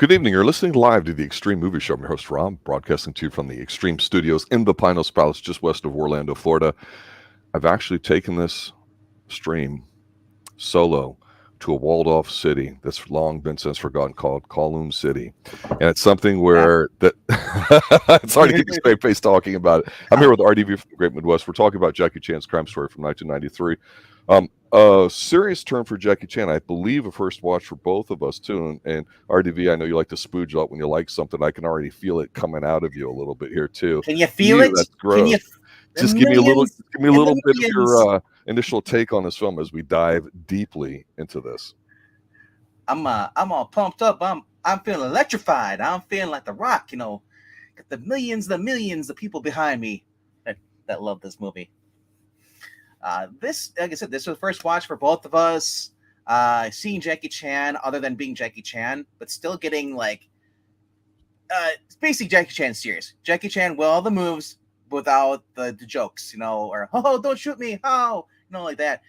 Good evening. You're listening live to the Extreme Movie Show. I'm your host, Rob, broadcasting to you from the Extreme Studios in the Pinos Palace, just west of Orlando, Florida. I've actually taken this stream solo to a walled-off city that's long been since forgotten called Kowloon City. And it's something where that it's hard to keep a straight face talking about it. I'm here with RDV from the Great Midwest. We're talking about Jackie Chan's crime story from 1993. A serious turn for Jackie Chan. I believe a first watch for both of us too. And RDV, I know you like to spooge a lot when you like something. I can already feel it coming out of you a little bit here too. Can you feel it? That's gross. Just give me a little bit of your initial take on this film as we dive deeply into this. I'm all pumped up. I'm feeling electrified. I'm feeling like The Rock. You know, got the millions of people behind me that love this movie. This, like I said, this was the first watch for both of us. Seeing Jackie Chan, other than being Jackie Chan, but still getting like, it's basically Jackie Chan serious. Jackie Chan with all the moves without the jokes, you know, or oh, don't shoot me, oh, you know, like that.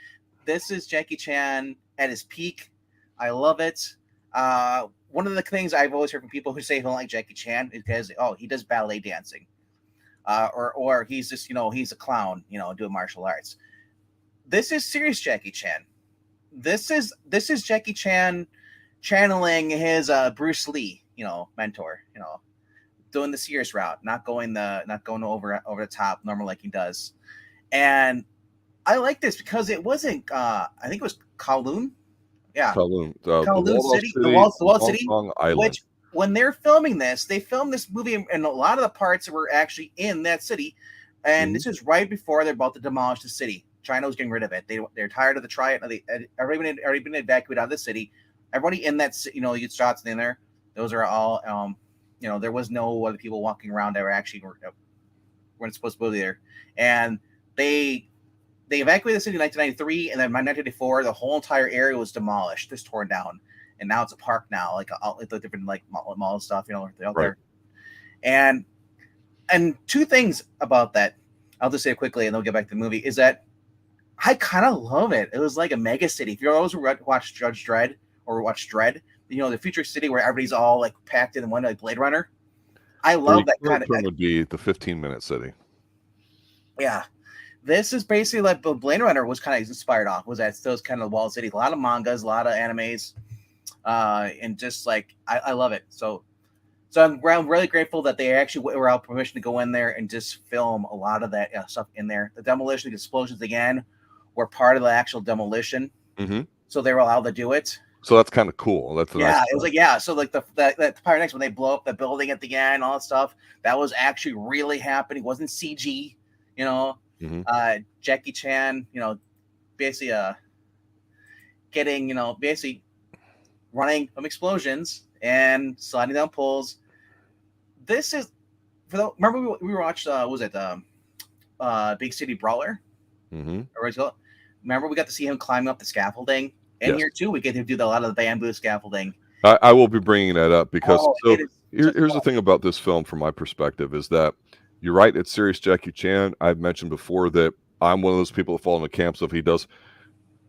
This is Jackie Chan at his peak. I love it. One of the things I've always heard from people who say they don't like Jackie Chan is because he does ballet dancing, or he's just, you know, he's a clown, you know, doing martial arts. This is serious Jackie Chan. This is Jackie Chan channeling his Bruce Lee, you know, mentor, you know, doing the serious route, not going over the top normal like he does. And I like this because it wasn't I think it was Kowloon. Yeah. Kowloon City, the walled city, Island. Which when they're filming this, they filmed this movie and a lot of the parts were actually in that city. And this is right before they're about to demolish the city. China was getting rid of it. They're tired of the Triad. Everybody had already been evacuated out of the city. Everybody in that, you know, you get shots in there. Those are all, you know, there was no other people walking around that weren't supposed to be there. And they evacuated the city in 1993, and then by 1994, the whole entire area was demolished, just torn down, and now it's a park now, like the different like mall stuff, you know, they're out there. And two things about that, I'll just say it quickly, and then we'll get back to the movie. Is that I kind of love it. It was like a mega city. If you're always watch Judge Dredd or watch Dredd, you know, the future city where everybody's all like packed in one, like Blade Runner. I love that kind of thing. Would be the 15-minute city. Yeah, this is basically like Blade Runner was kind of inspired off. Was that those kind of walled cities? A lot of mangas, a lot of animes, and just like I love it. So I'm really grateful that they actually were out permission to go in there and just film a lot of that stuff in there. The demolition, the explosions again, were part of the actual demolition, so they were allowed to do it. So that's kind of cool. That's nice it was like so like the Pyrex when they blow up the building at the end, all that stuff that was actually really happening. It wasn't CG, you know. Jackie Chan, you know, basically getting, you know, basically running from explosions and sliding down poles. This is remember we watched was it Big City Brawler? Remember we got to see him climbing up the scaffolding, and here too we get to do a lot of the bamboo scaffolding. I will be bringing that up because here's the thing about this film from my perspective is that you're right, it's serious Jackie Chan. I've mentioned before that I'm one of those people that fall in the camps of he's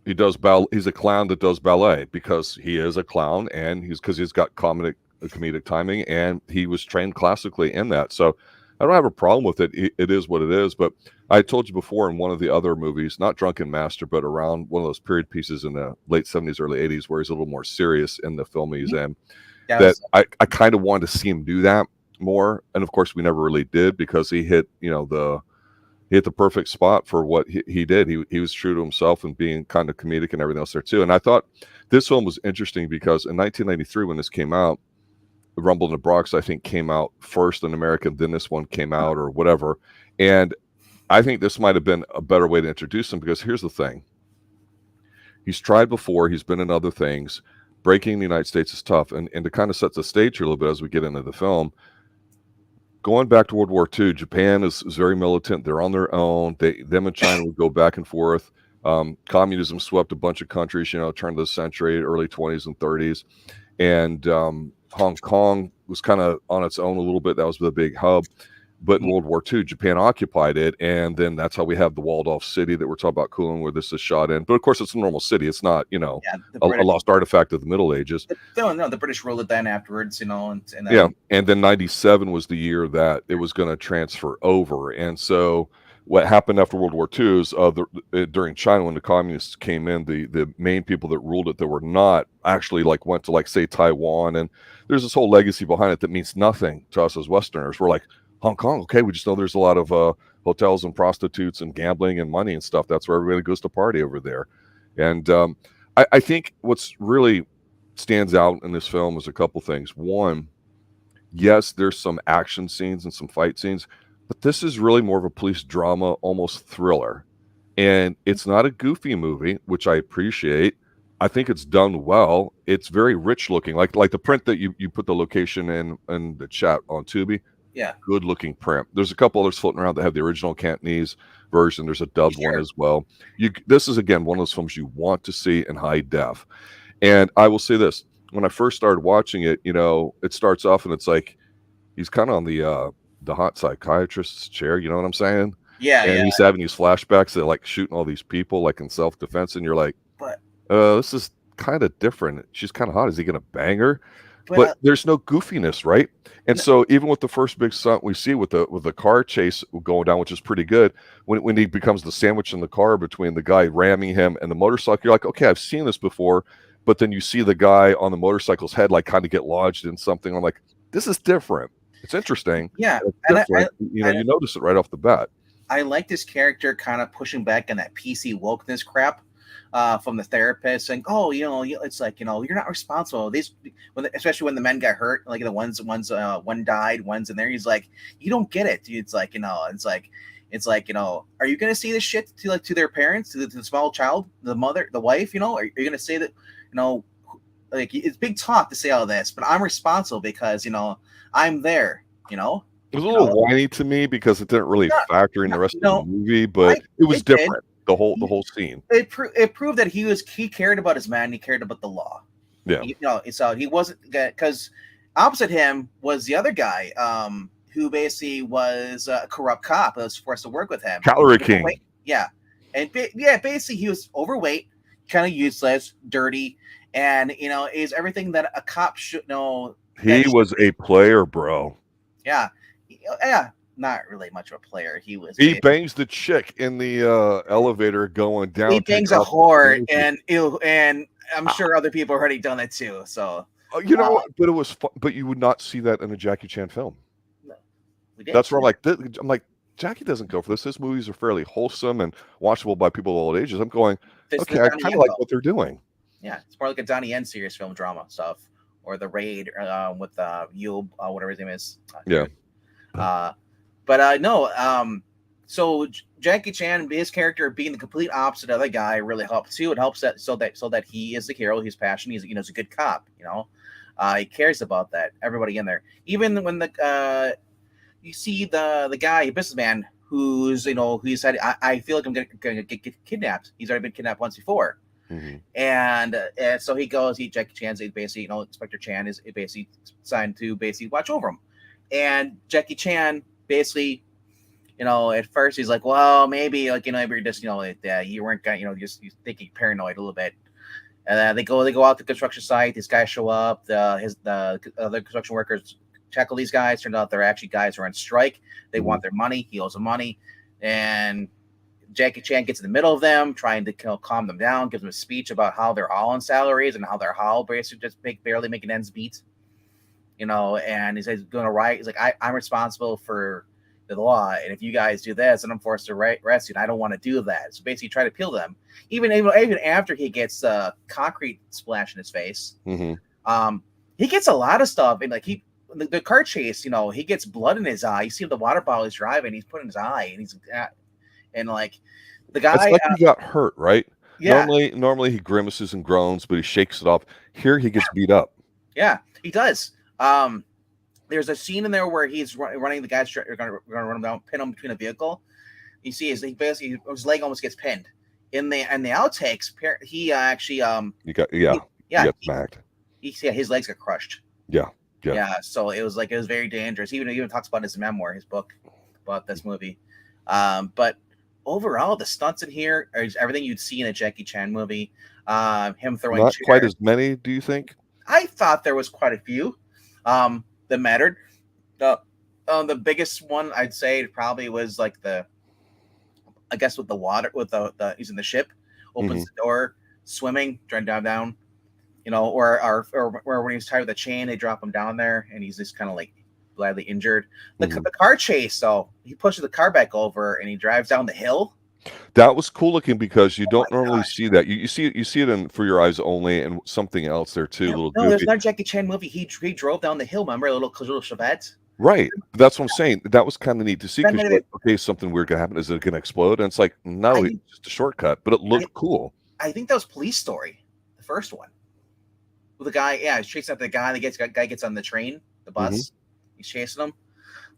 a clown that does ballet because he is a clown, and he's got comedic timing, and he was trained classically in that. So I don't have a problem with it. It is what it is. But I told you before in one of the other movies, not Drunken Master, but around one of those period pieces in the late 70s, early 80s, where he's a little more serious in the film he's in, I kind of wanted to see him do that more. And of course, we never really did because he hit, you know, the perfect spot for what he did. He was true to himself and being kind of comedic and everything else there too. And I thought this film was interesting because in 1993, when this came out, Rumble in the Bronx, I think, came out first in America, then this one came out or whatever. And I think this might have been a better way to introduce him because here's the thing. He's tried before. He's been in other things. Breaking the United States is tough. And to kind of set the stage here a little bit as we get into the film, going back to World War II, Japan is very militant. They're on their own. Them and China would go back and forth. Communism swept a bunch of countries, you know, turn of the century, early 20s and 30s. And Hong Kong was kind of on its own a little bit. That was the big hub. But in World War II, Japan occupied it, and then that's how we have the walled-off city that we're talking about, Keung, where this is shot in. But of course, it's a normal city. It's not, a lost artifact of the Middle Ages. No, the British ruled it then afterwards, and then, yeah. And then 97 was the year that it was going to transfer over. And so what happened after World War II is during China, when the communists came in, the main people that ruled it that were not actually went to say Taiwan. And there's this whole legacy behind it that means nothing to us as Westerners. We're like, Hong Kong, okay, we just know there's a lot of hotels and prostitutes and gambling and money and stuff. That's where everybody goes to party over there. And I think what's really stands out in this film is a couple things. One, yes, there's some action scenes and some fight scenes, but this is really more of a police drama, almost thriller. And it's not a goofy movie, which I appreciate. I think it's done well. It's very rich looking, like the print that you put the location in the chat on Tubi. Yeah, good looking print. There's a couple others floating around that have the original Cantonese version. There's a dubbed one as well. This is again one of those films you want to see in high def. And I will say this: when I first started watching it, it starts off and it's like he's kind of on the hot psychiatrist's chair. You know what I'm saying? Yeah. And he's having these flashbacks that shooting all these people in self defense, and you're like, but this is kind of different. She's kind of hot. Is he gonna bang her? But there's no goofiness, right? And so even with the first big stunt we see with the car chase going down, which is pretty good, when he becomes the sandwich in the car between the guy ramming him and the motorcycle, you're like, okay, I've seen this before. But then you see the guy on the motorcycle's head kind of get lodged in something. I'm like, this is different. It's interesting. Yeah, you notice it right off the bat. I like this character kind of pushing back on that PC wokeness crap. From the therapist saying, "Oh, it's like you're not responsible." Especially when the men got hurt, the ones one died, one's in there. He's like, "You don't get it, dude." It's like are you gonna say this shit to their parents, to the small child, the mother, the wife? Are you gonna say that? It's big talk to say all this, but I'm responsible because I'm there. It was a little whiny to me because it didn't really factor in the rest of the movie, but it was different. The whole scene. It proved that he cared about his man. He cared about the law. Yeah. So he wasn't, because opposite him was the other guy, who basically was a corrupt cop that was forced to work with him. Kar-ying. Yeah. And basically he was overweight, kind of useless, dirty, and is everything that a cop should know. He was a player, bro. Yeah. Yeah. Not really much of a player. He bangs the chick in the elevator going down. He bangs a whore, and I'm sure other people have already done it too. So but it was fun, but you would not see that in a Jackie Chan film. No, that's where I'm like, Jackie doesn't go for this. His movies are fairly wholesome and watchable by people of all ages. I'm going, okay, I kind of like what they're doing. Yeah, it's more like a Donnie Yen serious film drama stuff, or The Raid with Yul, whatever his name is. Yeah. But no, so Jackie Chan, his character being the complete opposite of the guy, really helps too. It helps that so that he is the hero. He's passionate. He's a good cop. He cares about that. Everybody in there, even when you see the guy, businessman, who said, I feel like I'm gonna get kidnapped. He's already been kidnapped once before. Mm-hmm. And so he goes. Jackie Chan's basically, Inspector Chan is basically signed to basically watch over him. And Jackie Chan basically, at first he's like, well, maybe maybe you're just, you weren't, just thinking paranoid a little bit. And then they go out to the construction site. These guys show up. The other construction workers tackle these guys. Turns out they're actually guys who are on strike. They want their money. He owes them money, and Jackie Chan gets in the middle of them, trying to calm them down. Gives them a speech about how they're all on salaries and how they're all basically just barely making ends meet. And he says, going to riot. He's like, I'm responsible for the law, and if you guys do this, and I'm forced to arrest you, and I don't want to do that. So basically, try to appeal to them. Even after he gets concrete splash in his face, mm-hmm. He gets a lot of stuff. And the car chase, he gets blood in his eye. You see the water bottle he's driving, he's put in his eye, and he's the guy. It's like he got hurt, right? Yeah. Normally he grimaces and groans, but he shakes it off. Here he gets beat up. Yeah, he does. There's a scene in there where he's running. The guys are going to run him down, pin him between a vehicle. You see his leg almost gets pinned. In the outtakes, he actually he gets smacked. His legs get crushed. Yeah. Yeah. So it was very dangerous. He even talks about his memoir, his book about this movie. But overall, the stunts in here are everything you'd see in a Jackie Chan movie. Him throwing Not quite chairs. as many, do you think? I thought there was quite a few that mattered. The biggest one I'd say probably was like I guess with the water, with the he's in the ship, opens the door, swimming, trying down, or when he's tied with a chain, they drop him down there, and he's just kind of like badly injured. The car chase, though, he pushes the car back over, and he drives down the hill. That was cool looking because you don't normally see that. You see it in For Your Eyes Only and something else there too. No, there's another Jackie Chan movie. He drove down the hill. Remember, a little Chevette. Right. That's what I'm saying. That was kind of neat to see because like, okay, something weird gonna happen. Is it gonna explode? And it's like, no, it's just a shortcut, but it looked cool. I think that was Police Story, the first one. With the guy, he's chasing after the guy. The guy gets on the train, the bus. He's chasing him.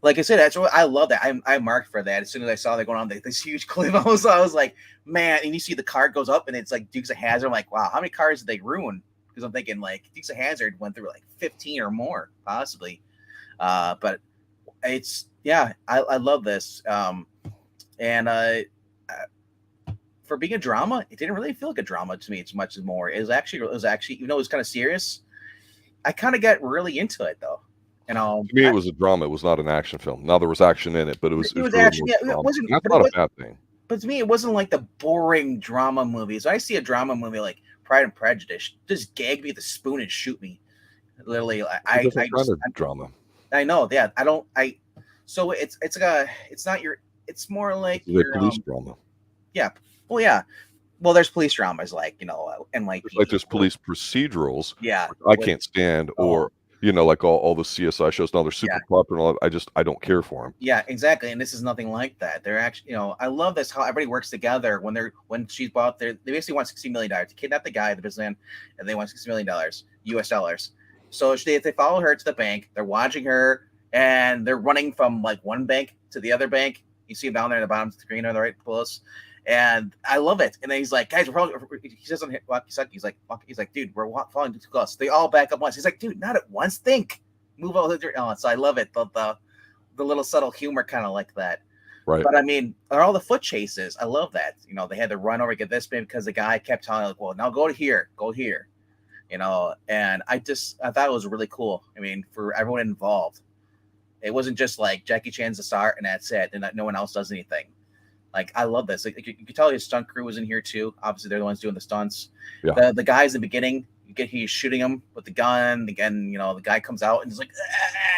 Like I said, that's what I love. That I marked for that as soon as I saw they going on this huge cliff. I was like, man. And you see the car goes up, and it's like Dukes of Hazzard. I'm like, wow, how many cars did they ruin? Because I'm thinking like Dukes of Hazzard went through like 15 or more, possibly. But it's I love this. For being a drama, it didn't really feel like a drama to me as much as more. It was actually even though it was kind of serious, I kind of got really into it though. To me, it was a drama. It was not an action film. Now there was action in it, but it was really action. Yeah, it wasn't. That's not a bad thing. But to me, it wasn't like the boring drama movies. I see a drama movie like Pride and Prejudice, just gag me with a spoon and shoot me. Literally, drama. I know. Yeah, I don't. So it's not your. It's more like your police drama. Yeah. Well, yeah. Well, there's police dramas like NYPD. Like there's police procedurals. Yeah. I can't stand or. Like all the CSI shows. No, they're super popular. And all that. I don't care for them. Yeah, exactly. And this is nothing like that. They're actually, I love this how everybody works together when she's bought there. They basically want $60 million to kidnap the guy, the businessman, and they want $60 million US dollars. So they follow her to the bank. They're watching her, and they're running from like one bank to the other bank. You see him down there in the bottom screen on the right below us. And I love it. And then he's like, guys, we're probably, he says on walkie-talkie, he's like, dude, we're falling too close. They all back up once. He's like, dude, not at once. Think, move all the. So I love it. The little subtle humor kind of like that. Right. But I mean, all the foot chases, I love that. They had to run over, get this bit because the guy kept telling like, well, now go here. And I thought it was really cool. I mean, for everyone involved, it wasn't just like Jackie Chan's the star and that's it, and that no one else does anything. Like, I love this. Like, you can tell his stunt crew was in here too. Obviously, they're the ones doing the stunts. Yeah. The guys in the beginning, he's shooting him with the gun. Again, the guy comes out and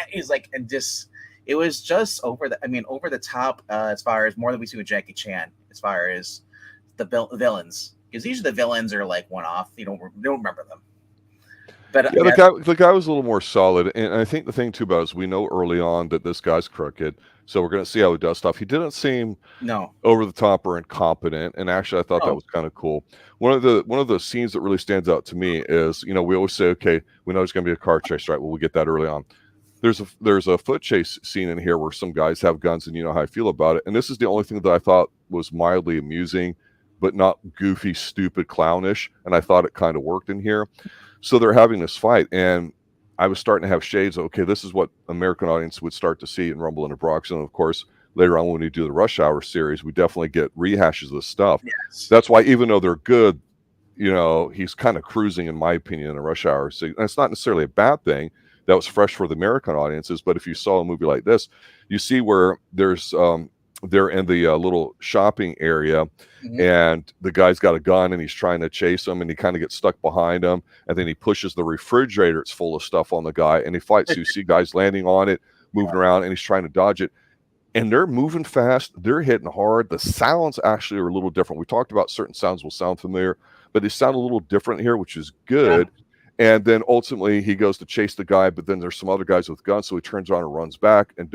he's like, and just it was just over the top as far as more than we see with Jackie Chan. As far as the villains, because usually the villains are like one off. You don't remember them. But the guy was a little more solid, and I think the thing too about it is we know early on that this guy's crooked, so we're going to see how he does stuff. He didn't seem over the top or incompetent, and actually I thought that was kind of cool. One of the scenes that really stands out to me is we always say, okay, we know there's going to be a car chase, right? Well, we get that early on. There's a foot chase scene in here where some guys have guns, and you know how I feel about it. And this is the only thing that I thought was mildly amusing, but not goofy, stupid, clownish, and I thought it kind of worked in here. So they're having this fight, and I was starting to have shades of, okay, this is what American audience would start to see in Rumble in the Bronx. And of course, later on when we do the Rush Hour series, we definitely get rehashes of this stuff. Yes. That's why even though they're good, he's kind of cruising, in my opinion, in a Rush Hour. So, and it's not necessarily a bad thing. That was fresh for the American audiences. But if you saw a movie like this, you see where there's they're in the little shopping area, and the guy's got a gun and he's trying to chase him, and he kind of gets stuck behind him, and then he pushes the refrigerator. It's full of stuff on the guy, and he fights. So you see guys landing on it, moving around, and he's trying to dodge it. And they're moving fast. They're hitting hard. The sounds actually are a little different. We talked about certain sounds will sound familiar, but they sound a little different here, which is good. Yeah. And then ultimately he goes to chase the guy, but then there's some other guys with guns. So he turns around and runs back and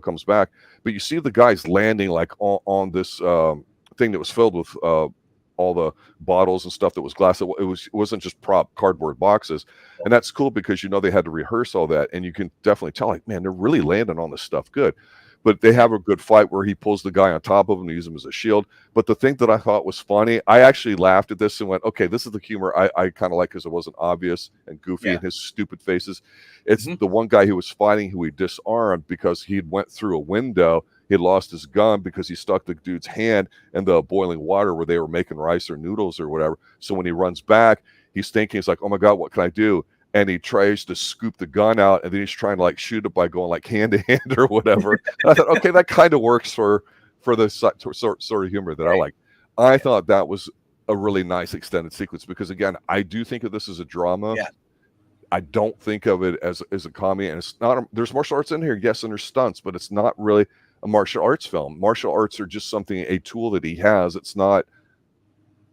comes back. But you see the guys landing like on this thing that was filled with all the bottles and stuff that was glass. It wasn't just cardboard boxes. And that's cool because they had to rehearse all that. And you can definitely tell, like, man, they're really landing on this stuff good. but they have a good fight where he pulls the guy on top of him and uses him as a shield. But the thing that I thought was funny, I actually laughed at this and went, okay, this is the humor I kind of like, because it wasn't obvious and goofy in his stupid faces. It's the one guy who was fighting who he disarmed because he went through a window. He had lost his gun because he stuck the dude's hand in the boiling water where they were making rice or noodles or whatever. So when he runs back, he's thinking, he's like, oh my God, what can I do? And he tries to scoop the gun out, and then he's trying to like shoot it by going like hand to hand or whatever. I thought, okay, that kind of works for the sort of humor that I like. I thought that was a really nice extended sequence because, again, I do think of this as a drama. Yeah. I don't think of it as a comedy, and it's not. There's martial arts in here, yes, and there's stunts, but it's not really a martial arts film. Martial arts are just a tool that he has. It's not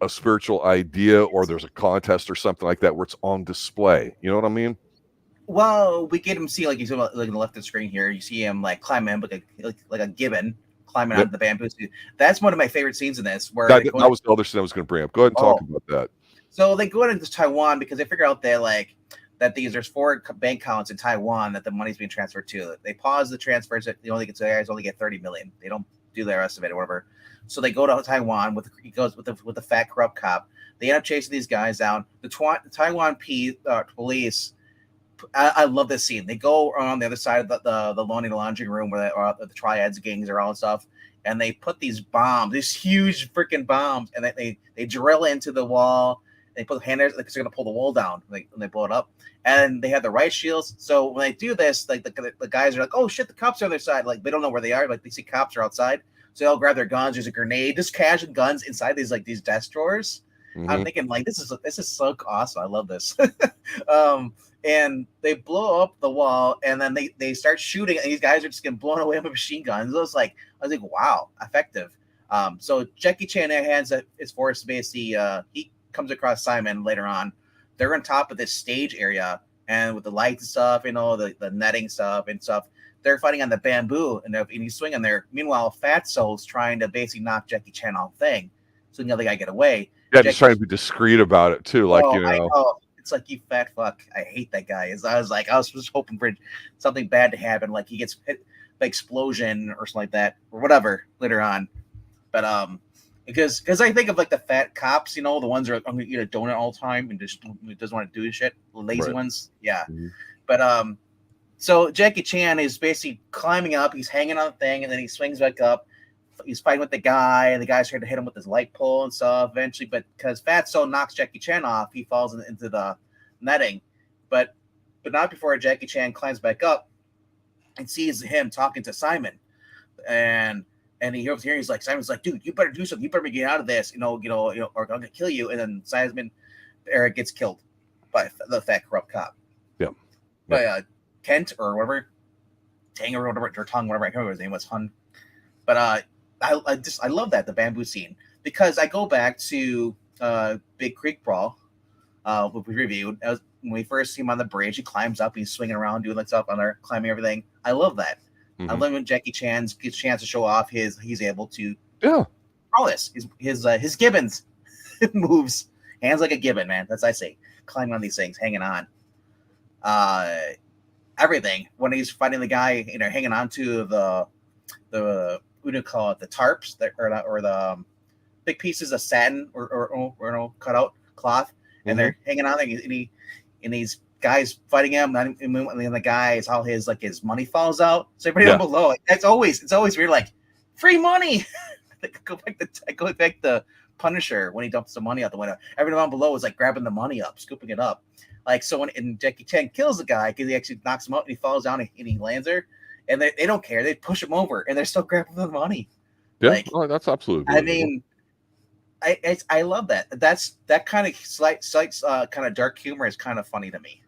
a spiritual idea, or there's a contest or something like that where it's on display. You know what I mean? Well, we get him see, like you see, like in the left of the screen here, you see him like climbing like a gibbon climbing out of the bamboo. That's one of my favorite scenes in this. Where that was the other thing I was going to bring up. Go ahead and talk about that. So they go into Taiwan because they figure out that there's 4 bank accounts in Taiwan that the money's being transferred to. They pause the transfers. The guys only get 30 million. They don't do the rest of it or whatever. So they go to Taiwan with the fat corrupt cop. They end up chasing these guys down. The Taiwan police. I love this scene. They go on the other side of the laundry room where the Triad's gangs are all and stuff, and they put these bombs, these huge freaking bombs, and they drill into the wall. They put handers because they're gonna pull the wall down. When they blow it up, and they have the riot shields. So when they do this, like the guys are like, "Oh shit, the cops are on their side." Like they don't know where they are. Like they see cops are outside, so they'll grab their guns. There's a grenade, just casual guns inside these desk drawers. Mm-hmm. I'm thinking like this is so awesome. I love this. And they blow up the wall, and then they start shooting, and these guys are just getting blown away with machine guns. I was like, wow, effective. So Jackie Chan hands his force basically. He comes across Simon later on. They're on top of this stage area, and with the lights and stuff, the netting stuff and stuff. They're fighting on the bamboo, and he's swinging there. Meanwhile, Fatso's trying to basically knock Jackie Chan off the thing, so the other guy get away. Yeah, just trying to be discreet about it too, like I know. It's like, you fat fuck. I hate that guy. I was just hoping for something bad to happen, like he gets hit by explosion or something like that, or whatever later on. But because I think of like the fat cops, the ones that are I'm gonna eat a donut all the time and just doesn't want to do shit, lazy ones. Yeah. Mm-hmm. But so Jackie Chan is basically climbing up, he's hanging on the thing, and then he swings back up. He's fighting with the guy, and the guy's trying to hit him with his light pole and stuff eventually. But because Fatso knocks Jackie Chan off, he falls into the netting. But not before Jackie Chan climbs back up and sees him talking to Simon. And he hears he's like, Simon's like, dude, you better do something. You better get out of this, or I'm going to kill you. And then Eric gets killed by the fat corrupt cop. Yeah. By Kent or whatever. Tang or whatever, or Tong, whatever. I can't remember his name was. Hun. But I love the bamboo scene, because I go back to Big Creek Brawl, what we reviewed. When we first see him on the bridge, he climbs up, he's swinging around, doing that stuff on there, climbing everything. I love that. Mm-hmm. I love when Jackie Chan gets a chance to show off he's able to all this. His gibbons moves, hands like a gibbon, man. That's I say, climbing on these things, hanging on. Everything when he's fighting the guy, hanging on to the what do you call it? The tarps or the big pieces of satin or cut out cloth, and they're hanging on there. And these guys fighting him, and then the guys, how his money falls out. So everybody down below, it's always weird, like free money. I go back to Punisher when he dumps the money out the window. Everyone down below is like grabbing the money up, scooping it up. Like so when Jackie Chan kills the guy because he actually knocks him out and he falls down and he lands there. And they don't care. They push him over, and they're still grabbing the money. Yeah, that's absolutely. I mean, I love that. That kind of slight kind of dark humor is kind of funny to me.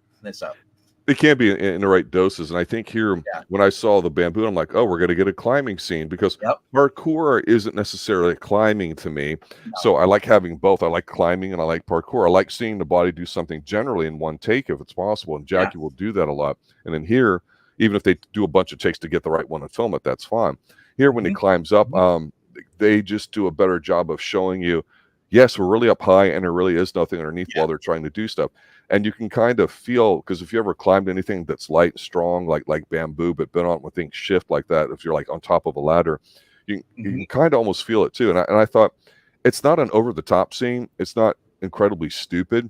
It can be in the right doses, and I think here when I saw the bamboo, I'm like, oh, we're going to get a climbing scene, because parkour isn't necessarily climbing to me. No. So I like having both. I like climbing and I like parkour. I like seeing the body do something generally in one take if it's possible, and Jackie will do that a lot. And then here, even if they do a bunch of takes to get the right one and film it, that's fine. Here, when he climbs up, they just do a better job of showing you, yes, we're really up high and there really is nothing underneath while they're trying to do stuff. And you can kind of feel, because if you ever climbed anything that's light and strong, like bamboo, but been on when things shift like that, if you're like on top of a ladder, you can kind of almost feel it too. And I thought it's not an over the top scene. It's not incredibly stupid,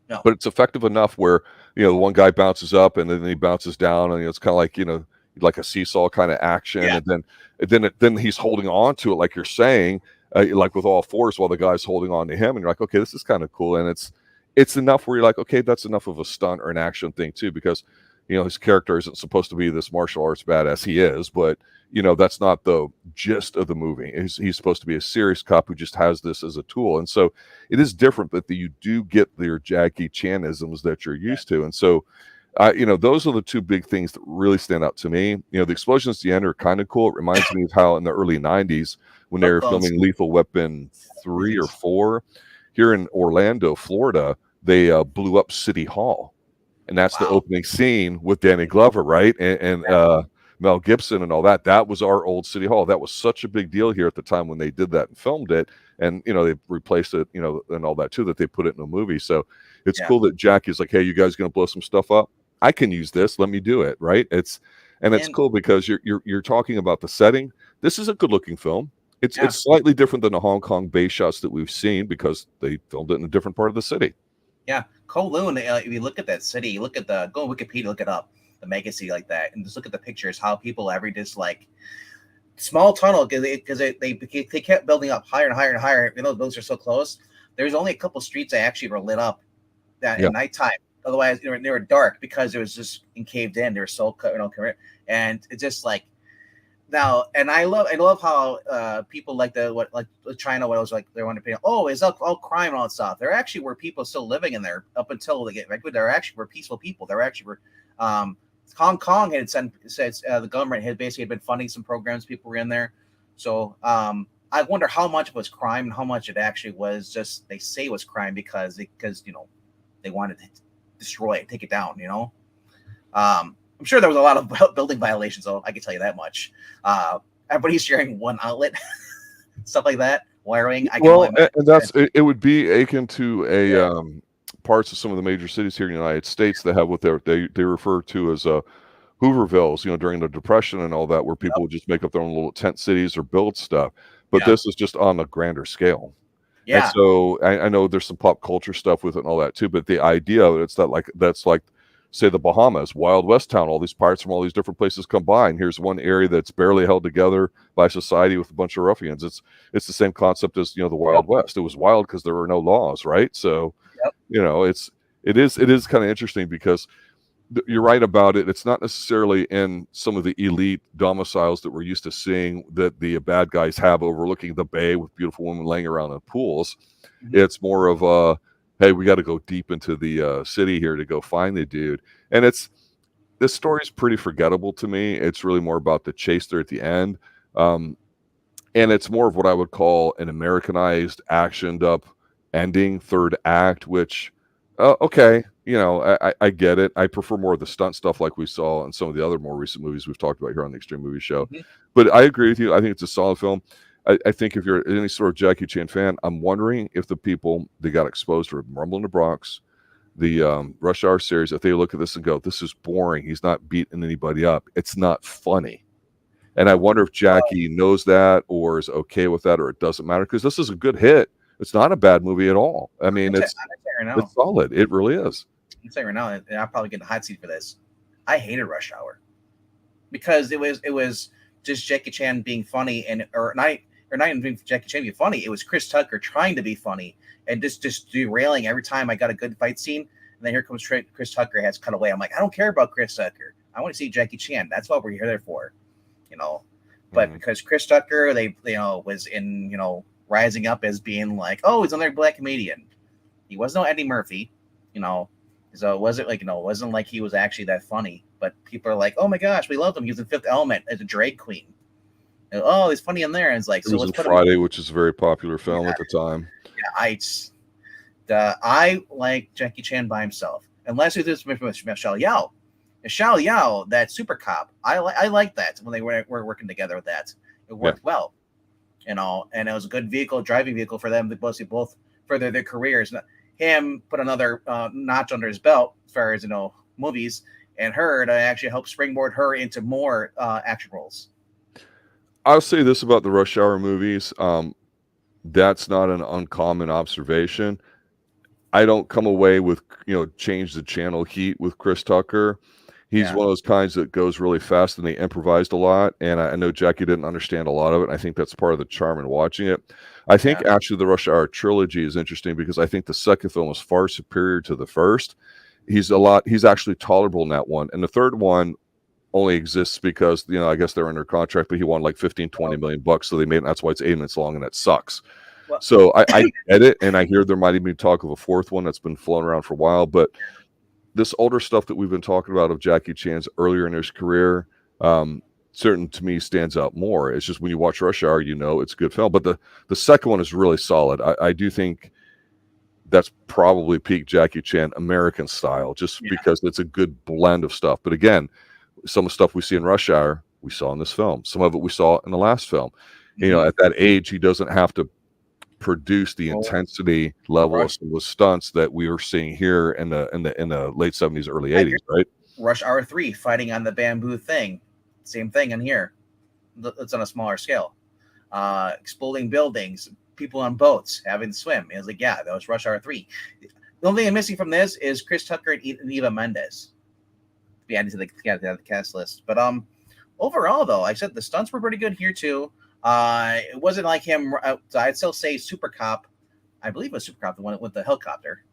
but it's effective enough where, the one guy bounces up and then he bounces down, and it's kind of like, like a seesaw kind of action. And then he's holding on to it, like you're saying, like with all fours, while the guy's holding on to him, and you're like, okay, this is kind of cool. And it's enough where you're like, okay, that's enough of a stunt or an action thing too, because his character isn't supposed to be this martial arts badass. He is, but that's not the gist of the movie. He's supposed to be a serious cop who just has this as a tool. And so it is different, but you do get your Jackie Chan-isms that you're used to. And so those are the two big things that really stand out to me. The explosions at the end are kind of cool. It reminds me of how in the early 90s, when they were filming Lethal Weapon 3 or 4 here in Orlando, Florida, they blew up City Hall. And that's the opening scene with Danny Glover, right? And Mel Gibson and all that. That was our old City Hall. That was such a big deal here at the time when they did that and filmed it. And, they replaced it, and all that too, that they put it in a movie. So it's cool that Jackie's like, hey, you guys going to blow some stuff up? I can use this. Let me do it. Right. It's cool because you're talking about the setting. This is a good looking film. It's slightly different than the Hong Kong base shots that we've seen because they filmed it in a different part of the city. Yeah. Kowloon, if you look at that city, you look at go on Wikipedia, look it up, the mega city like that, and just look at the pictures, how people just like small tunnel, because they kept building up higher and higher and higher. Those are so close. There's only a couple streets that actually were lit up at nighttime. Otherwise, they were dark because it was just caved in. They were so and it's just like now. And I love how people like China, what was like they want to pay. Oh, it's all crime and all that stuff. There actually were people still living in there up until they get evacuated. There actually were peaceful people. There actually were. Hong Kong had said the government had basically been funding some programs. People were in there, so I wonder how much was crime and how much it actually was just they say it was crime because they wanted to destroy it, take it down. I'm sure there was a lot of building violations, though. I can tell you that much. Everybody's sharing one outlet, stuff like that, wiring. And it would be akin to a parts of some of the major cities here in the United States that have what they refer to as Hoovervilles, during the Depression and all that, where people would just make up their own little tent cities or build stuff. But this is just on a grander scale. Yeah. And so I know there's some pop culture stuff with it and all that too, but the idea of it's that's like, say, the Bahamas, Wild West town, all these pirates from all these different places come by, and here's one area that's barely held together by society with a bunch of ruffians. It's the same concept as the Wild West. It was wild because there were no laws, right? So it is kind of interesting because you're right about it. It's not necessarily in some of the elite domiciles that we're used to seeing that the bad guys have overlooking the bay with beautiful women laying around in pools. It's more of hey, we got to go deep into the city here to go find the dude. And this story's pretty forgettable to me. It's really more about the chase there at the end. And it's more of what I would call an Americanized, actioned up ending, third act, which, okay, I get it. I prefer more of the stunt stuff like we saw in some of the other more recent movies we've talked about here on the Extreme Movie Show. But I agree with you. I think it's a solid film. I think if you're any sort of Jackie Chan fan, I'm wondering if the people that got exposed to Rumble in the Bronx, the Rush Hour series, if they look at this and go, this is boring. He's not beating anybody up. It's not funny. And I wonder if Jackie knows that or is okay with that, or it doesn't matter, because this is a good hit. It's not a bad movie at all. I mean, it's solid. It really is. I'm saying right now, and I'll probably get the hot seat for this. I hated Rush Hour because it was just Jackie Chan being funny, or not even being Jackie Chan being funny. It was Chris Tucker trying to be funny and just derailing every time I got a good fight scene. And then here comes Chris Tucker has cut away. I'm like, I don't care about Chris Tucker. I want to see Jackie Chan. That's what we're here for, But because Chris Tucker, was in rising up as being like, oh, he's another black comedian. He was no Eddie Murphy, So it wasn't like, it wasn't like he was actually that funny. But people are like, oh my gosh, we loved him. He was in Fifth Element as a drag queen. And, oh, he's funny in there. And it's like, it was in Friday, which is a very popular film at the time. Yeah, I like Jackie Chan by himself, unless it is with Michelle Yeoh. Michelle Yeoh, that super cop, I like that when they were working together with that. It worked well. and it was a good driving vehicle for them to both further their careers. Him put another notch under his belt as far as movies, and her to actually help springboard her into more action roles. I'll say this about the Rush Hour movies. That's not an uncommon observation. I don't come away with, change the channel heat with Chris Tucker. He's one of those kinds that goes really fast and they improvised a lot. And I know Jackie didn't understand a lot of it. And I think that's part of the charm in watching it. I think actually the Rush Hour trilogy is interesting because I think the second film is far superior to the first. He's actually tolerable in that one. And the third one only exists because, I guess they're under contract, but he won like 15, 20 million bucks. So they made it. And that's why it's 8 minutes long and that sucks. Well, so I get it. And I hear there might even be talk of a fourth one that's been flown around for a while, but this older stuff that we've been talking about of Jackie Chan's earlier in his career, certain to me stands out more. It's just when you watch Rush Hour, it's a good film. But the second one is really solid. I do think that's probably peak Jackie Chan American style, just because it's a good blend of stuff. But again, some of the stuff we see in Rush Hour, we saw in this film. Some of it we saw in the last film. At that age, he doesn't have to produce the intensity level of some of the stunts that we were seeing here in the late 70s, early 80s, right? Rush Hour 3 fighting on the bamboo thing. Same thing in here. It's on a smaller scale. Exploding buildings, people on boats having to swim. It was like, that was Rush Hour 3. The only thing I'm missing from this is Chris Tucker and Eva Mendes. Be added to the cast list. But overall, though, I said the stunts were pretty good here too. It wasn't like him. I'd still say Super Cop. I believe it was Super Cop, the one with the helicopter.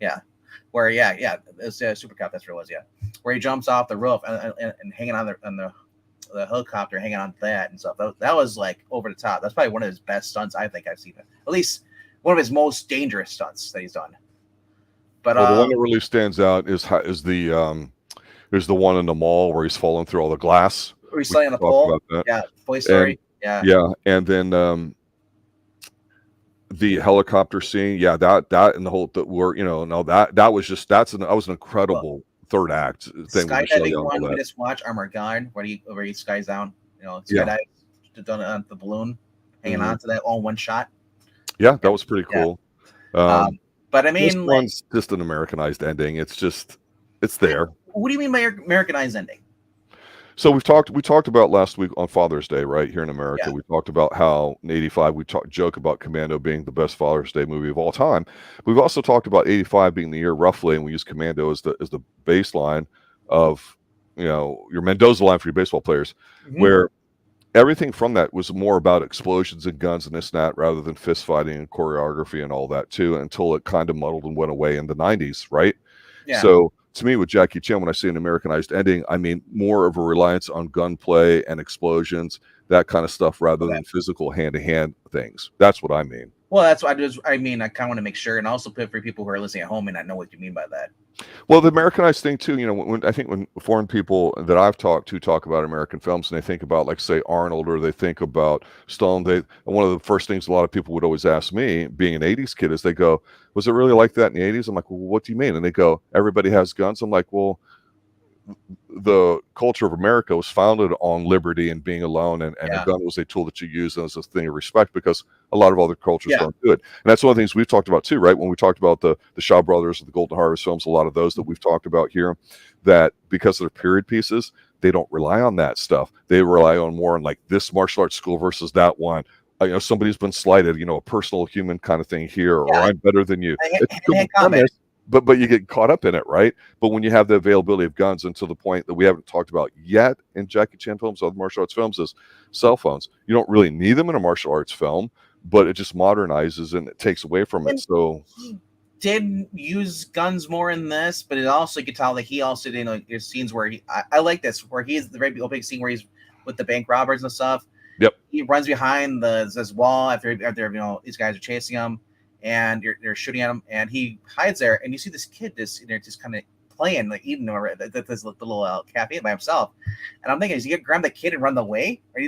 Yeah, where it was Super Cop. That's what it was. Yeah, where he jumps off the roof and hanging on the helicopter, hanging on to that and stuff. That was like over the top. That's probably one of his best stunts I think I've seen. At least one of his most dangerous stunts that he's done. But the one that really stands out is the one in the mall where he's falling through all the glass. Where he's laying on the pole. Yeah, Toy Story. And then the helicopter scene. Yeah, that and the whole that was an incredible third act thing. Skydiving one we just watched, Armored God, where he skies down. Skydive done it on the balloon, hanging on to that all one shot. Yeah, that was pretty cool. But I mean, this one's just an Americanized ending. It's there. What do you mean by Americanized ending? So we talked about last week on Father's Day, right here in America. We talked about how in '85 we joke about Commando being the best Father's Day movie of all time. We've also talked about '85 being the year roughly, and we use Commando as the baseline of your Mendoza line for your baseball players, where everything from that was more about explosions and guns and this and that rather than fist fighting and choreography and all that too, until it kind of muddled and went away in the '90s, right? Yeah. So to me, with Jackie Chan, when I see an Americanized ending, I mean more of a reliance on gunplay and explosions, that kind of stuff, rather than physical hand-to-hand things. That's what I mean. Well, that's what I kind of want to make sure, and also for people who are listening at home and not know what you mean by that. Well, the Americanized thing too, when foreign people that I've talked to talk about American films and they think about, like, say, Arnold, or they think about Stallone, one of the first things a lot of people would always ask me, being an 80s kid, is they go, was it really like that in the 80s? I'm like, well, what do you mean? And they go, everybody has guns. I'm like, well, the culture of America was founded on liberty and being alone, and a gun was a tool that you use as a thing of respect, because a lot of other cultures don't do it. And that's one of the things we've talked about too, right? When we talked about the Shaw Brothers, the Golden Harvest films, a lot of those that we've talked about here, that because they're period pieces, they don't rely on that stuff. They rely on more on, like, this martial arts school versus that one. Somebody's been slighted, a personal human kind of thing here, or I'm better than you. But you get caught up in it, right? But when you have the availability of guns, and to the point that we haven't talked about yet in Jackie Chan films, other martial arts films, is cell phones. You don't really need them in a martial arts film, but it just modernizes and it takes away from it. So he did use guns more in this, but it also, you could tell that he also did, there's scenes where I like this, where he's the very opening scene where he's with the bank robbers and stuff. Yep. He runs behind this wall after these guys are chasing him, and they're shooting at him, and he hides there, and you see this kid just kind of playing, like eating this little cafe by himself. And I'm thinking, is he gonna grab the kid and run away? But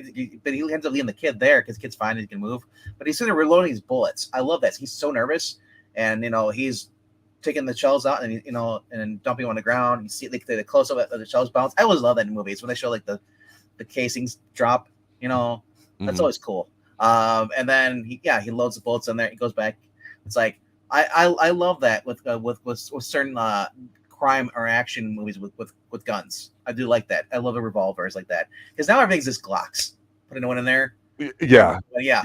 he ends up leaving the kid there because the kid's fine, he can move. But he's sitting there reloading his bullets. I love that. He's so nervous, and he's taking the shells out and and dumping them on the ground. You see the close up of the shells bounce. I always love that in movies when they show like the casings drop. That's always cool. And then he loads the bullets in there. He goes back. It's like I love that with certain crime or action movies with guns. I do like that. I love the revolvers like that because now everything's just Glocks. Put one in there. Yeah, yeah.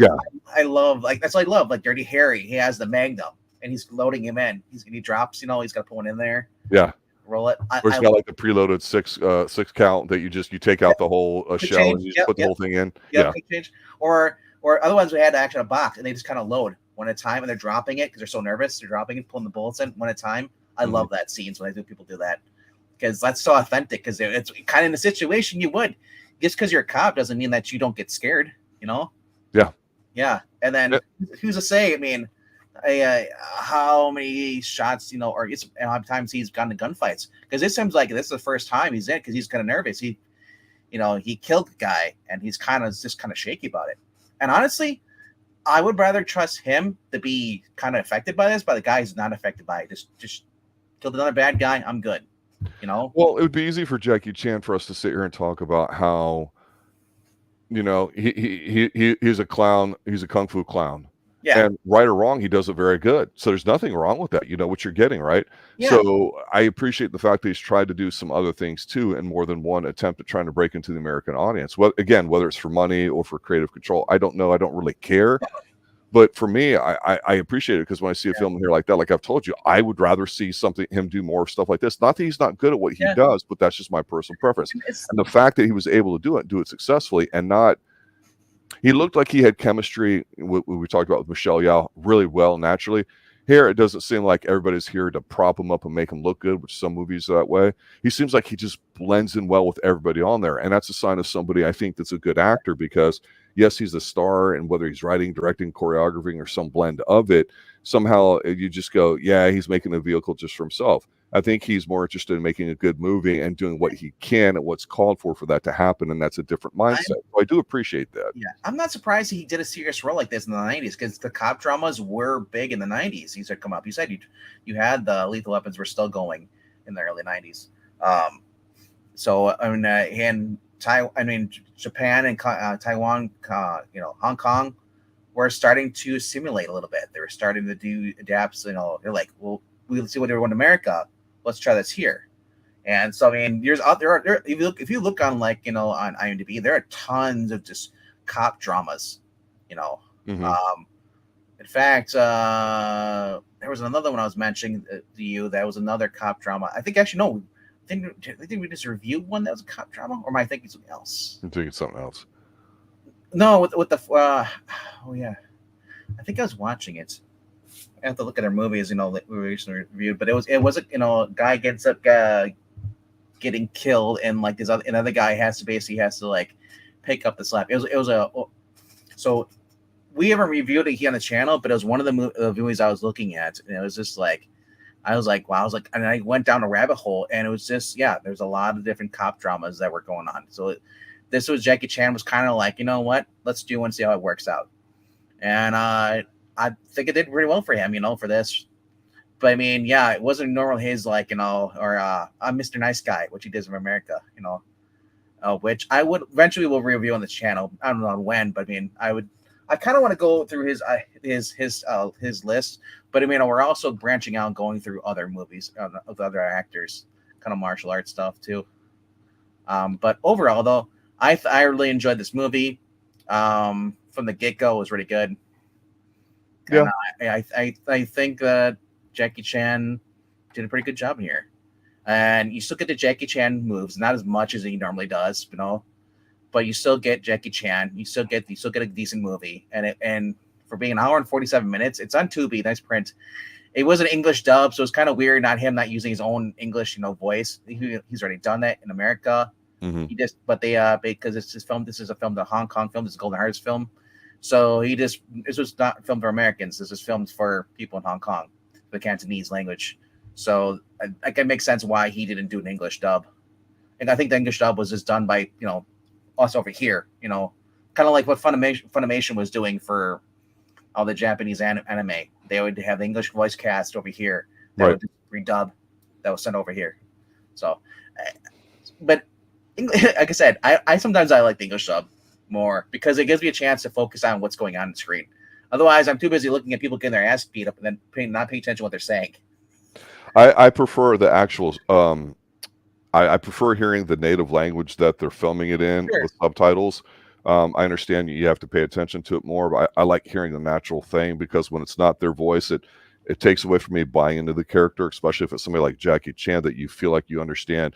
I love that's what I love. Like Dirty Harry, he has the Magnum and he's loading him in. He drops. He's got to put one in there. Yeah. Roll it. Or it's got like the preloaded six count that you take out the whole shell change. and you just put the whole thing in. Change. Or other ones we had to actually a box and they just kind of load one at a time and they're dropping it because they're so nervous. They're dropping it, pulling the bullets in one at a time. I love that scenes when people do that because that's so authentic. Because it's kind of in a situation you would just because you're a cop doesn't mean that you don't get scared. Yeah. And then who's to say? I mean, how many shots, or how many times he's gotten to gunfights? Because it seems like this is the first time he's in because he's kind of nervous. He killed the guy and he's kind of shaky about it. And honestly, I would rather trust him to be kind of affected by this, but the guy who's not affected by it. Just killed another bad guy. I'm good. Well, it would be easy for Jackie Chan for us to sit here and talk about how, he's a clown. He's a kung fu clown. Yeah. And right or wrong, he does it very good. So there's nothing wrong with that. You know what you're getting, right? Yeah. So I appreciate the fact that he's tried to do some other things too, and more than one attempt at trying to break into the American audience. Well, again, whether it's for money or for creative control, I don't know. I don't really care. But for me, I appreciate it because when I see a film here like that, like I've told you, I would rather see him do more stuff like this. Not that he's not good at what he does, but that's just my personal preference. And the fact that he was able to do it successfully and not. He looked like he had chemistry. We talked about with Michelle Yeoh really well naturally. Here, it doesn't seem like everybody's here to prop him up and make him look good, which some movies are that way. He seems like he just blends in well with everybody on there. And that's a sign of somebody I think that's a good actor because, yes, he's the star, and whether he's writing, directing, choreographing, or some blend of it, somehow you just go, yeah, he's making a vehicle just for himself. I think he's more interested in making a good movie and doing what he can and what's called for that to happen, and that's a different mindset. So I do appreciate that. Yeah, I'm not surprised he did a serious role like this in the 90s because the cop dramas were big in the 90s. These had come up. You said you had the Lethal Weapons were still going in the early 90s. So I mean, Japan and Taiwan, Hong Kong were starting to simulate a little bit. They were starting to do adapts. They're like, well, we'll see what they want in America. Let's try this here. And so, I mean, there's out there. If you look on on IMDb, there are tons of just cop dramas. In fact, there was another one I was mentioning to you. That was another cop drama. I think actually no. I think we just reviewed one that was a cop drama, or am I thinking something else? I'm thinking something else. No, with the oh yeah, I think I was watching it. I have to look at their movies, that we recently reviewed, but it was a guy gets up getting killed, and like another guy has to like pick up the slack. So we haven't reviewed it here on the channel, but it was one of the movies I was looking at, and it was just like I was like, wow, and I went down a rabbit hole, and it was just there's a lot of different cop dramas that were going on. So this was Jackie Chan was kind of like, you know what, let's do one, see how it works out, and I think it did pretty well for him, for this. But I mean, it wasn't normal his I'm Mr. Nice Guy, which he does in America, which I would eventually will review on the channel. I don't know when, but I mean, I kind of want to go through his list. But I mean, we're also branching out, and going through other movies of other actors, kind of martial arts stuff too. But overall, though, I really enjoyed this movie. From the get-go, it was really good. Yeah, and I think that Jackie Chan did a pretty good job here, and you still get the Jackie Chan moves, not as much as he normally does, but you still get Jackie Chan. You still get a decent movie, and for being an hour and 47 minutes, it's on Tubi, nice print. It was an English dub, so it's kind of weird not using his own English voice. He's already done that in America. Mm-hmm. Because it's his film. This is a film, the Hong Kong film. This is a Golden Harvest film. So this was not filmed for Americans. This is filmed for people in Hong Kong, the Cantonese language. So I can make sense why he didn't do an English dub. And I think the English dub was just done by, us over here, kind of like what Funimation was doing for all the Japanese anime. They would have the English voice cast over here that would redub that was sent over here. So, but like I said, I sometimes I like the English dub more because it gives me a chance to focus on what's going on the screen. Otherwise, I'm too busy looking at people getting their ass beat up and then not paying attention to what they're saying. I prefer the actual. I prefer hearing the native language that they're filming it in Sure. with subtitles. I understand you have to pay attention to it more, but I like hearing the natural thing because when it's not their voice, it takes away from me buying into the character, especially if it's somebody like Jackie Chan that you feel like you understand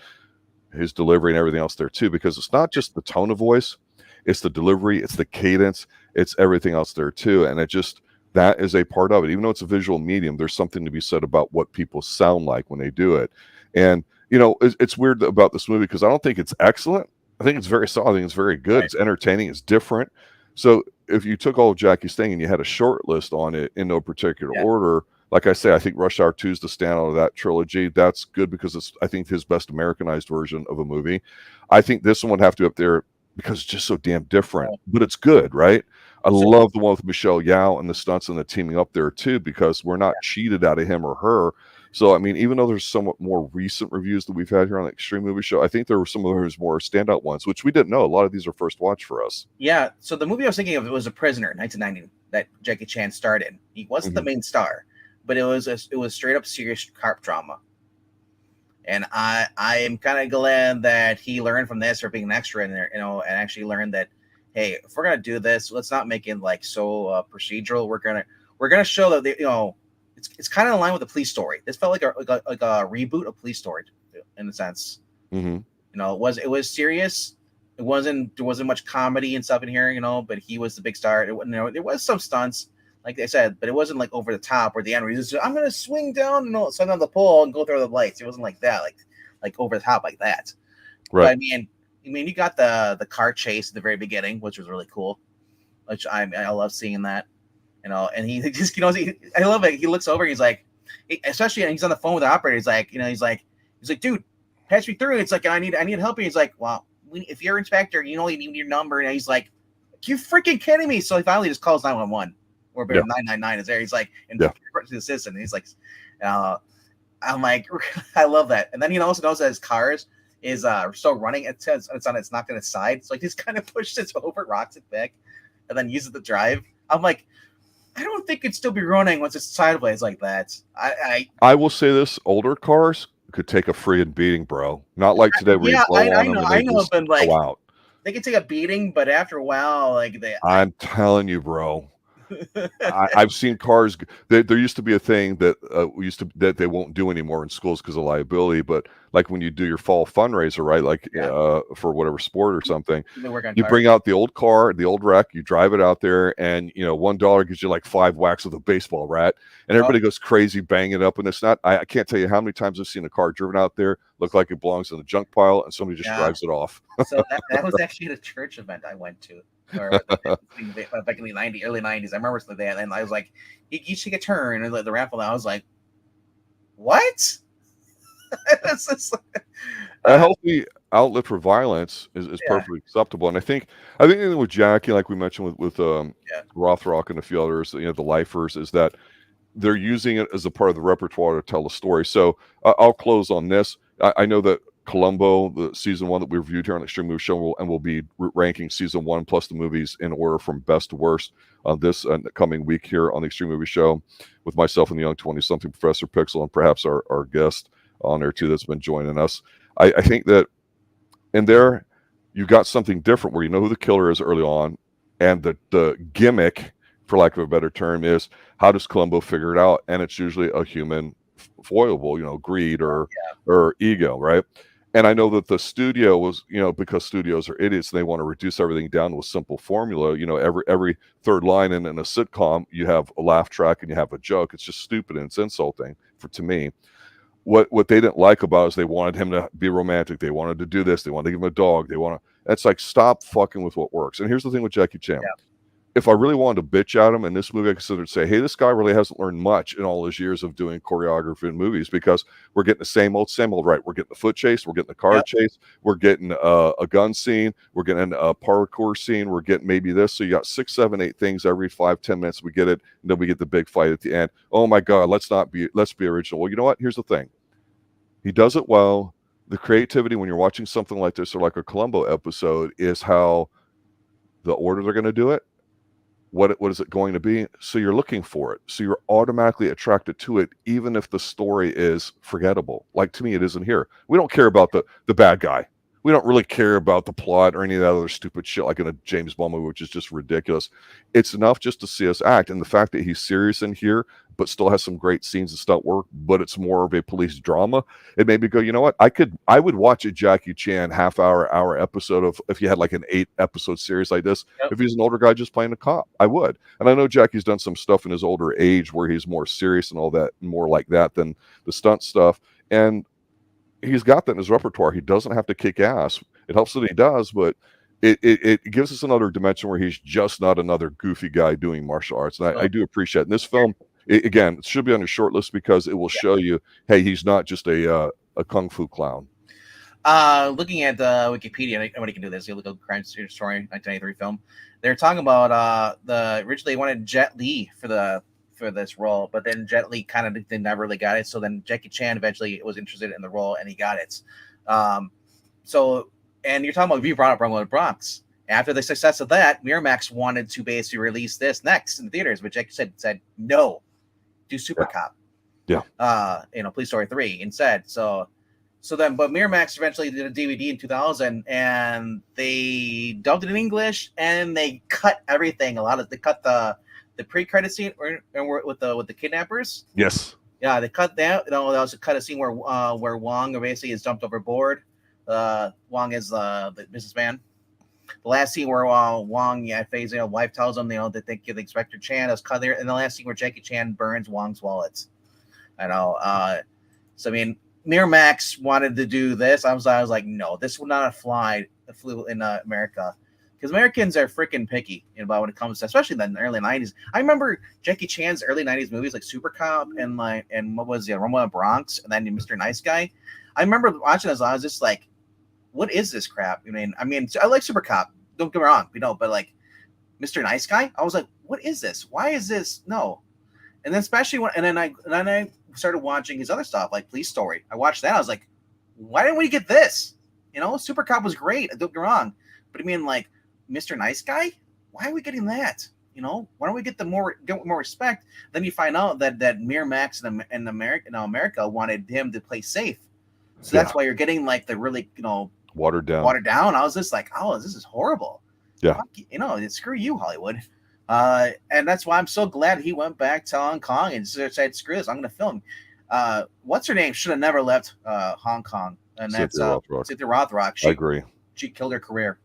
his delivery and everything else there too, because it's not just the tone of voice, it's the delivery, it's the cadence, it's everything else there too. And it just, that is a part of it. Even though it's a visual medium, there's something to be said about what people sound like when they do it. And, you know, it's weird about this movie because I don't think it's excellent. I think it's very solid. I think it's very good. Right. It's entertaining. It's different. So if you took all of Jackie's thing and you had a short list on it in no particular order, like I say, I think Rush Hour 2 is the standout of that trilogy. That's good because it's, I think, his best Americanized version of a movie. I think this one would have to be up there because it's just so damn different, but it's good, right? I love the one with Michelle Yeoh and the stunts and the teaming up there too, because we're not cheated out of him or her. So, I mean, even though there's somewhat more recent reviews that we've had here on the Extreme Movie Show, I think there were some of those more standout ones, which we didn't know. A lot of these are first watch for us. Yeah. So the movie I was thinking of, it was A Prisoner, 1990, that Jackie Chan starred in. He wasn't the main star, but it was straight up serious carp drama. And I am kind of glad that he learned from this or being an extra in there, you know, and actually learned that, hey, if we're gonna do this, let's not make it like so procedural. We're gonna show that they, you know, it's kind of in line with the Police Story. This felt like a reboot of Police Story in a sense. You know, it was serious. There wasn't much comedy and stuff in here, you know, but he was the big star. You know, there was some stunts, like I said, but it wasn't like over the top or the end where he's just, I'm gonna swing down, you know, swing on the pole and go through the lights. It wasn't like that, like over the top like that. Right. But I mean, you got the car chase at the very beginning, which was really cool. Which I love seeing that, you know. And he just, you know, I love it. He looks over, and he's like, especially he's on the phone with the operator. He's like, you know, he's like, dude, patch me through. It's like I need help. And he's like, well, if you're inspector, you only need your number. And he's like, you freaking kidding me? So he finally just calls 911. Or 999 is there. He's like, and to the assistant. And he's like, I'm like, I love that. And then he also knows that his cars is still running. It says it's not going to side. So he just kind of pushes it over, rocks it back, and then uses the drive. I'm like, I don't think it'd still be running once it's sideways like that. I will say this: older cars could take a freaking beating, bro. Not like today where you blow on them and they just go out. They can take a beating, but after a while, like I'm telling you, bro. I've seen cars. There used to be a thing that that they won't do anymore in schools because of liability. But like when you do your fall fundraiser, right? Like for whatever sport or something, you bring out the old car, the old wreck, you drive it out there, and you know $1 gives you like 5 whacks with a baseball rat, and everybody goes crazy banging it up. And it's not. I can't tell you how many times I've seen a car driven out there look like it belongs in the junk pile, and somebody just drives it off. So that was actually at a church event I went to. Or back in the early 90s. I remember something that, and I was like, you take a turn, and the raffle. I was like, what? A healthy outlet for violence is perfectly acceptable, and I think with Jackie, like we mentioned with Rothrock and a few others, you know, the lifers, is that they're using it as a part of the repertoire to tell a story. So I'll close on this. I know that Columbo, the season 1 that we reviewed here on the Extreme Movie Show, and we'll be ranking season 1 plus the movies in order from best to worst this coming week here on the Extreme Movie Show with myself and the young 20-something Professor Pixel and perhaps our guest on there too that's been joining us. I think that in there you got something different where you know who the killer is early on, and the gimmick, for lack of a better term, is how does Columbo figure it out? And it's usually a human foible, you know, greed or ego, right? And I know that the studio was, you know, because studios are idiots, they want to reduce everything down to a simple formula. You know, every third line in a sitcom, you have a laugh track and you have a joke. It's just stupid and it's insulting to me. What they didn't like about it is they wanted him to be romantic. They wanted to do this. They wanted to give him a dog. It's like, stop fucking with what works. And here's the thing with Jackie Chan. If I really wanted to bitch at him in this movie, I considered say, hey, this guy really hasn't learned much in all his years of doing choreography in movies, because we're getting the same old, right? We're getting the foot chase, we're getting the car chase, we're getting a gun scene, we're getting a parkour scene, we're getting maybe this. So you got 6, 7, 8 things every 5-10 minutes. We get it, and then we get the big fight at the end. Oh my God, let's be original. Well, you know what? Here's the thing. He does it well. The creativity when you're watching something like this or like a Columbo episode is how the order they're going to do it. What is it going to be? So you're looking for it. So you're automatically attracted to it, even if the story is forgettable. Like to me, it isn't here. We don't care about the bad guy. We don't really care about the plot or any of that other stupid shit like in a James Bond movie, which is just ridiculous. It's enough just to see us act. And the fact that he's serious in here, but still has some great scenes and stunt work, but it's more of a police drama. It made me go, you know what? I would watch a Jackie Chan hour episode of, if you had like an 8-episode series like this, if he's an older guy just playing a cop, I would. And I know Jackie's done some stuff in his older age where he's more serious and all that, more like that than the stunt stuff. And he's got that in his repertoire. He doesn't have to kick ass. It helps that he does, but it gives us another dimension where he's just not another goofy guy doing martial arts. And I do appreciate it. And this film, again, it should be on your short list because it will show you, hey, he's not just a kung fu clown. Looking at Wikipedia, anybody can do this. You look at Crime Story 1993 film. They're talking about originally they wanted Jet Li for this role, but then Jet Li kind of never really got it. So then Jackie Chan eventually was interested in the role and he got it. And you're talking about, you brought up Rumble in the Bronx. After the success of that, Miramax wanted to basically release this next in the theaters, but Jackie said no, do Super Cop. Yeah. Police Story 3 instead. So then, but Miramax eventually did a DVD in 2000, and they dubbed it in English, and they cut everything. They cut the pre-credit scene with the kidnappers. Yes. Yeah, they cut that. They also cut a scene where Wong basically is dumped overboard. Wong is the businessman. The last scene where Wong Yat-fei's wife tells him they think the Inspector Chan is cut there, and the last scene where Jackie Chan burns Wong's wallets. I know. So I mean, Miramax wanted to do this. I was like, no, this will not fly in America. Because Americans are freaking picky about when it comes to, especially in the early 90s. I remember Jackie Chan's early 90s movies like Super Cop and what was it, Rumble in the Bronx, and then Mr. Nice Guy. I remember watching this. I was just like, what is this crap? I mean, I like Super Cop. Don't get me wrong, but like Mr. Nice Guy, I was like, what is this? Why is this? No. And then especially then I started watching his other stuff like Police Story. I watched that. I was like, why didn't we get this? Super Cop was great. Don't get me wrong, but I mean, like Mr. Nice Guy, why are we getting that? Why don't we get more respect? Then you find out that Miramax in America wanted him to play safe, so that's why you're getting like the really watered down. I was just like, oh, this is horrible. Yeah, screw you, Hollywood. And that's why I'm so glad he went back to Hong Kong and said, screw this, I'm going to film. What's her name? Should have never left Hong Kong, and that's Cynthia Rothrock. I agree. She killed her career.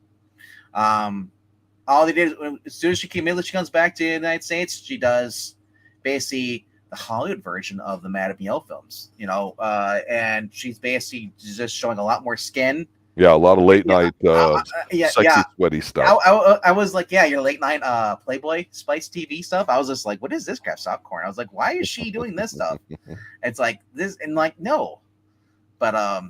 All they did as soon as she comes back to the United States, she does basically the Hollywood version of the Madame Mio films, and she's basically just showing a lot more skin. Yeah, a lot of late night, sexy, sweaty stuff. I was like, your late night Playboy Spice TV stuff. I was just like, what is this crap? Popcorn. I was like, why is she doing this stuff? It's like this, and like, no. But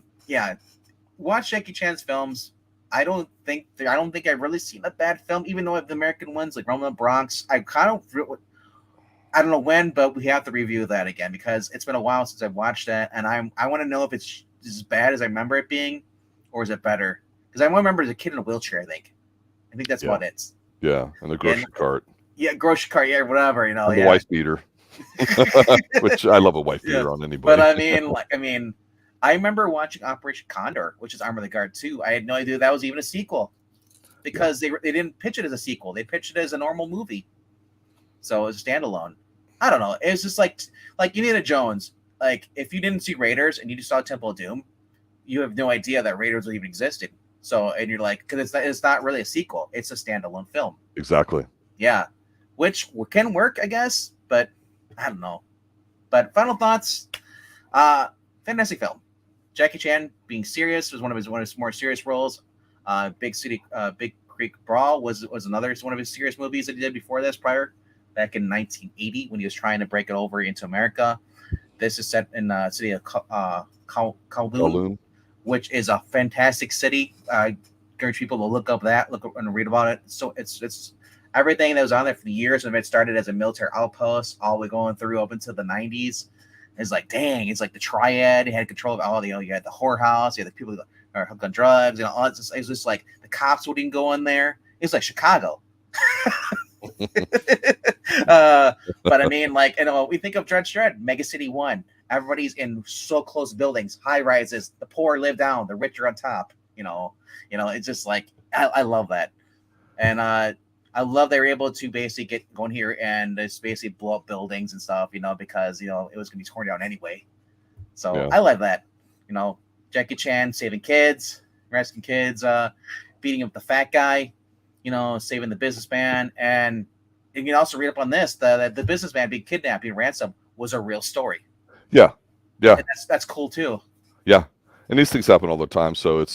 watch Jackie Chan's films. I don't think I've really seen a bad film, even though the American ones like Rumble in the Bronx. I don't know when, but we have to review that again because it's been a while since I've watched that, and I want to know if it's as bad as I remember it being, or is it better? Because I remember as a kid in a wheelchair. I think that's what it's. Yeah, and the grocery cart. Yeah, grocery cart. Yeah, whatever. And the wife beater. Which I love a wife beater on anybody. But I remember watching Operation Condor, which is Arm of the Guard 2. I had no idea that was even a sequel because they didn't pitch it as a sequel. They pitched it as a normal movie. So it was a standalone. I don't know. It was just like Indiana Jones. Like if you didn't see Raiders and you just saw Temple of Doom, you have no idea that Raiders even existed. So, and you're like, because it's not really a sequel. It's a standalone film. Exactly. Yeah. Which can work, I guess, but I don't know. But final thoughts, fantastic film. Jackie Chan being serious was one of his more serious roles. Big Creek Brawl was another one of his serious movies that he did before this, back in 1980 when he was trying to break it over into America. This is set in the city of Kowloon, which is a fantastic city. I encourage people to look up and read about it. So it's everything that was on there for the years. And it started as a military outpost, all the way going through up into the 90s. It's like, dang, it's like the Triad. It had control of all you had the whorehouse, you had the people that are hooked on drugs, all. It was just like the cops wouldn't go in there. It's like Chicago. But I mean, like, we think of Judge Dredd, Mega City 1. Everybody's in so close buildings, high rises. The poor live down, the rich are on top. It's just like I love that, and I love they were able to basically get going here and just basically blow up buildings and stuff. Because it was going to be torn down anyway. So I love that. Jackie Chan saving kids, rescuing kids, beating up the fat guy. Saving the businessman, and you can also read up on this. The businessman being kidnapped, being ransomed, was a real story. Yeah. And that's cool too. Yeah, and these things happen all the time. So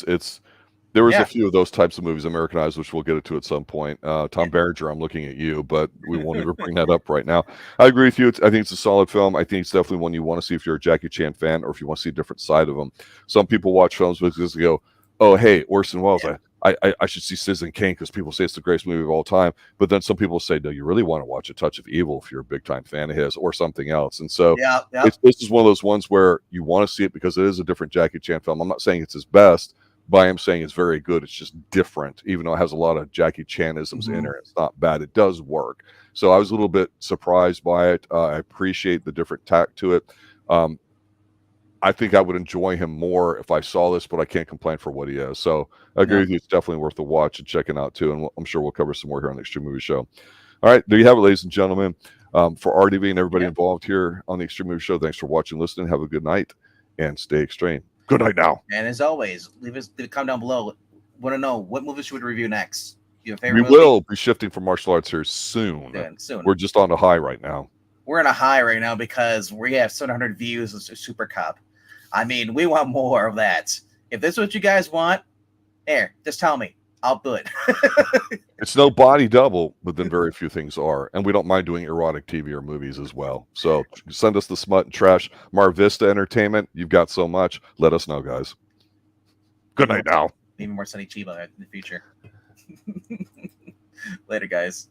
there was a few of those types of movies, Americanized, which we'll get into at some point. Tom Berenger, I'm looking at you, but we won't even bring that up right now. I agree with you. I think it's a solid film. I think it's definitely one you want to see if you're a Jackie Chan fan or if you want to see a different side of him. Some people watch films because they go, "Oh, hey, Orson Welles, I should see Citizen Kane because people say it's the greatest movie of all time." But then some people say, no, you really want to watch A Touch of Evil if you're a big time fan of his or something else. And so this is one of those ones where you want to see it because it is a different Jackie Chan film. I'm not saying it's his best, but I am saying it's very good. It's just different, even though it has a lot of Jackie Chanisms in it. It's not bad. It does work. So I was a little bit surprised by it. I appreciate the different tack to it. I think I would enjoy him more if I saw this, but I can't complain for what he is. So I agree with you. It's definitely worth a watch and checking out too. And I'm sure we'll cover some more here on the Extreme Movie Show. All right, there you have it, ladies and gentlemen. For RDV and everybody involved here on the Extreme Movie Show, thanks for watching, listening. Have a good night and stay extreme. Good night now. And as always, leave a comment down below. Want to know what movie should we review next? We will be shifting from martial arts here soon. We're just on a high right now. We're on a high right now because we have 700 views of Super Cup. I mean, we want more of that. If this is what you guys want, just tell me. I'll do it. It's no body double, but then very few things are. And we don't mind doing erotic TV or movies as well. So send us the smut and trash. Mar Vista Entertainment, you've got so much. Let us know, guys. Good night now. Even more Sonny Chiba in the future. Later, guys.